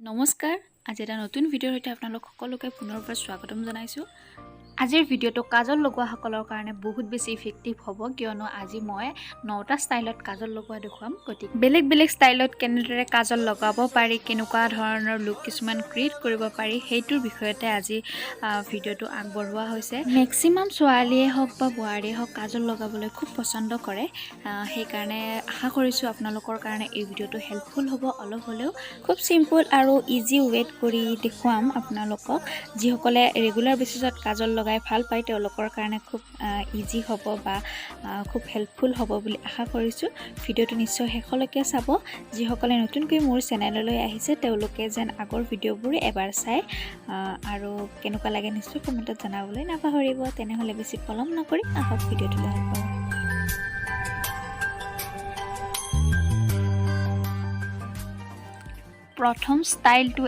নমস্কাৰ আজি এটা নতুন ভিডিঅ'ৰ সৈতে আপোনালোক সকলোকে পুনৰবাৰ স্বাগতম জনাইছোঁ। আজিৰ ভিডিঅ'টো কাজল লগোৱা সকলৰ কাৰণে বহুত বেছি ইফেক্টিভ হ'ব কিয়নো আজি মই 9টা ষ্টাইলত কাজল লগোৱা দেখুৱাম। গতিকে বেলেগ বেলেগ ষ্টাইলত কেনেদৰে কাজল লগাব পাৰি, কেনেকুৱা ধৰণৰ লুক কিছুমান ক্ৰিয়েট কৰিব পাৰি সেইটোৰ বিষয়তে আজি ভিডিঅ'টো আগবঢ়োৱা হৈছে। মেক্সিমাম ছোৱালীয়ে হওক বা বোৱাৰীয়ে হওক কাজল লগাবলৈ খুব পচন্দ কৰে। সেইকাৰণে আশা কৰিছোঁ আপোনালোকৰ কাৰণে এই ভিডিঅ'টো হেল্পফুল হ'ব। অলপ হ'লেও খুব চিম্পল আৰু ইজি ৱেত কৰি দেখুৱাম আপোনালোকক। যিসকলে ৰেগুলাৰ বেচিছত কাজল লগাই ভাল পায় তেওঁলোকৰ কাৰণে খুব ইজি হ'ব বা খুব হেল্পফুল হ'ব বুলি আশা কৰিছোঁ। ভিডিঅ'টো নিশ্চয় শেষলৈকে চাব। যিসকলে নতুনকৈ মোৰ চেনেললৈ আহিছে তেওঁলোকে যেন আগৰ ভিডিঅ'বোৰ এবাৰ চাই আৰু কেনেকুৱা লাগে নিশ্চয় কমেণ্টত জনাবলৈ নাপাহৰিব। তেনেহ'লে বেছি পলম নকৰি আহক ভিডিঅ'টোলৈ আগবাঢ়ো। প্ৰথম ষ্টাইলটো